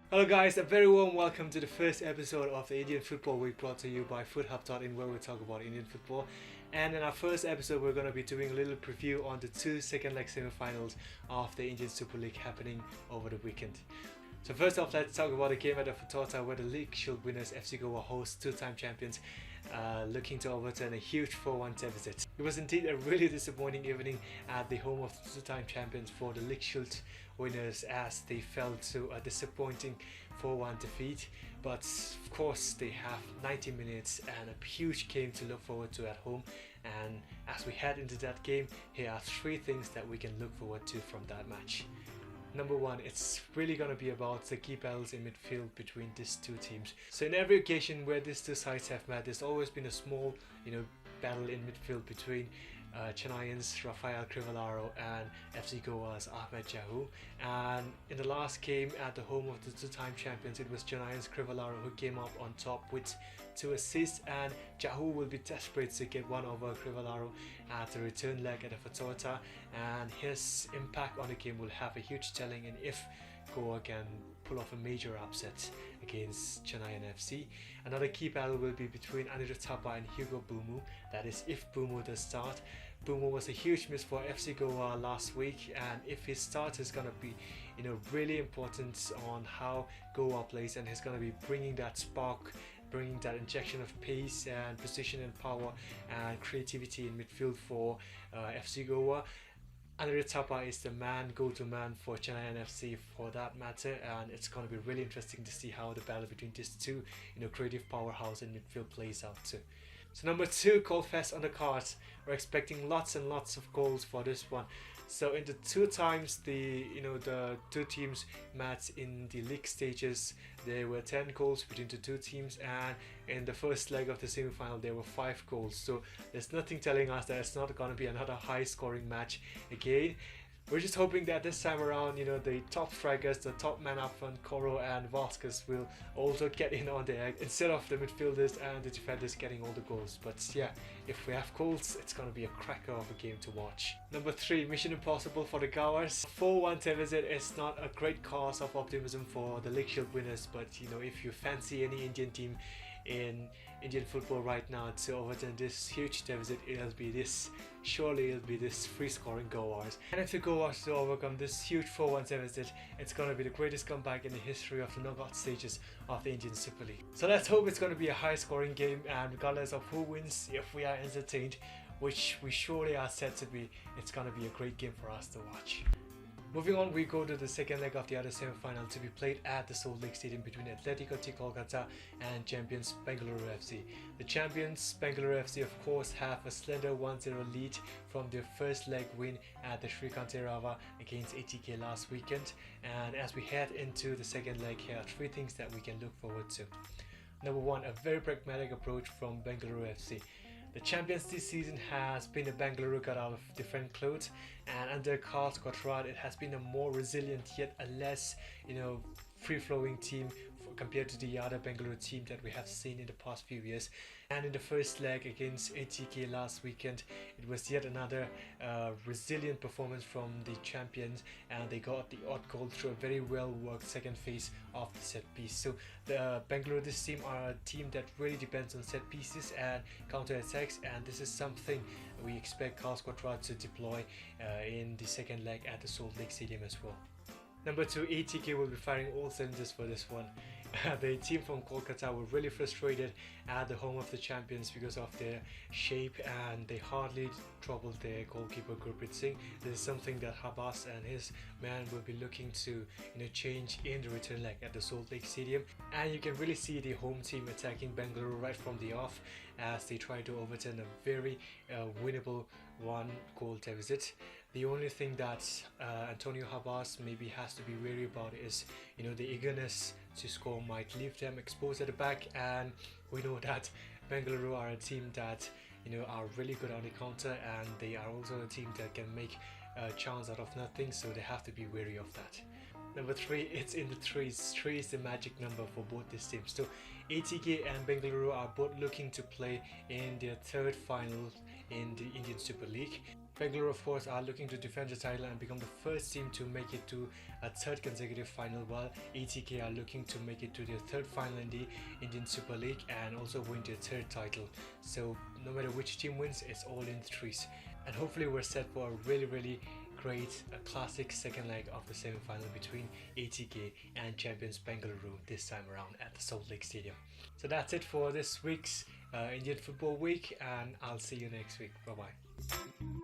Hello guys, a very warm welcome to the first episode of the Indian Football Week brought to you by FootHub, where we talk about Indian football. And in our first episode we're going to be doing a little preview on the two second leg semi-finals of the Indian Super League happening over the weekend. So first off, let's talk about the game at the FootHub where the league shield winners FC Goa host two-time champions looking to overturn a huge 4-1 deficit. It was indeed a really disappointing evening at the home of the two-time champions for the league shield winners as they fell to a disappointing 4-1 defeat, but of course they have 90 minutes and a huge game to look forward to at home. And as we head into that game, here are three things that we can look forward to from that match. Number one, it's really going to be about the key battles in midfield between these two teams. So in every occasion where these two sides have met, there's always been a small, battle in midfield between Chennai's Rafael Crivellaro and FC Goa's Ahmed Jahu. And in the last game at the home of the two-time champions, it was Chennai's Crivellaro who came up on top with 2 assists, and Jahu will be desperate to get one over Crivellaro at the return leg at the Fatota, and his impact on the game will have a huge telling in if Goa can pull off a major upset against Chennai FC. Another key battle will be between Anirudh Thapa and Hugo Bumu. That is, if Bumu does start. Bumu was a huge miss for FC Goa last week, and if his start is gonna be, really important on how Goa plays, and he's gonna be bringing that spark, bringing that injection of pace and precision and power and creativity in midfield for FC Goa. Anirudh Thapa is the go-to man for Chennai FC for that matter, and it's going to be really interesting to see how the battle between these two, creative powerhouse in midfield plays out too. So number two, goal fest on the cards. We're expecting lots and lots of goals for this one. So in the two times the two teams met in the league stages, there were 10 goals between the two teams, and in the first leg of the semi-final there were 5 goals. So there's nothing telling us that it's not going to be another high scoring match again. We're just hoping that this time around, the top strikers, the top man up front, Coro and Vasquez, will also get in on the egg instead of the midfielders and the defenders getting all the goals. But yeah, if we have goals, it's going to be a cracker of a game to watch. Number 3, Mission Impossible for the Gaurs. 4-1 deficit is not a great cause of optimism for the League Shield winners, but if you fancy any Indian team in Indian football right now to overturn this huge deficit, surely it'll be this free scoring Gaurs. And if the Gaurs to overcome this huge 4-1 deficit, it's going to be the greatest comeback in the history of the knockout stages of the Indian Super League. So let's hope it's going to be a high scoring game, and regardless of who wins, if we are entertained, which we surely are set to be, it's going to be a great game for us to watch. Moving on, we go to the second leg of the other semi-final to be played at the Salt Lake Stadium between Atletico de Kolkata and champions Bengaluru FC. The champions Bengaluru FC of course have a slender 1-0 lead from their first leg win at the Shrikante Rava against ATK last weekend, and as we head into the second leg, here are 3 things that we can look forward to. Number 1, a very pragmatic approach from Bengaluru FC. The champions this season has been a Bengaluru cut out of different clothes, and under Gaurs it has been a more resilient yet a less free-flowing team compared to the other Bengaluru team that we have seen in the past few years. And in the first leg against ATK last weekend, it was yet another resilient performance from the champions, and they got the odd goal through a very well worked second phase of the set piece. So the Bengaluru this team are a team that really depends on set pieces and counter attacks, and this is something we expect Gaurs to deploy in the second leg at the Salt Lake Stadium as well. Number 2, ATK will be firing all cylinders for this one. The team from Kolkata were really frustrated at the home of the champions because of their shape, and they hardly troubled their goalkeeper Gurpreet Singh. This is something that Habas and his man will be looking to change in the return leg at the Salt Lake Stadium. And you can really see the home team attacking Bengaluru right from the off as they try to overturn a very winnable 1-goal deficit. The only thing that Antonio Habas maybe has to be wary about is the eagerness to score might leave them exposed at the back, and we know that Bengaluru are a team that are really good on the counter, and they are also a team that can make a chance out of nothing, so they have to be wary of that. Number 3, it's in the threes. 3 is the magic number for both these teams. So ATK and Bengaluru are both looking to play in their third final in the Indian Super League. Bangalore, of course, are looking to defend the title and become the first team to make it to a third consecutive final, while ATK are looking to make it to their third final in the Indian Super League and also win their third title. So no matter which team wins, it's all in threes. And hopefully we're set for a really great classic second leg of the semi-final between ATK and champions Bengaluru this time around at the Salt Lake Stadium. So that's it for this week's Indian Football Week, and I'll see you next week. Bye bye.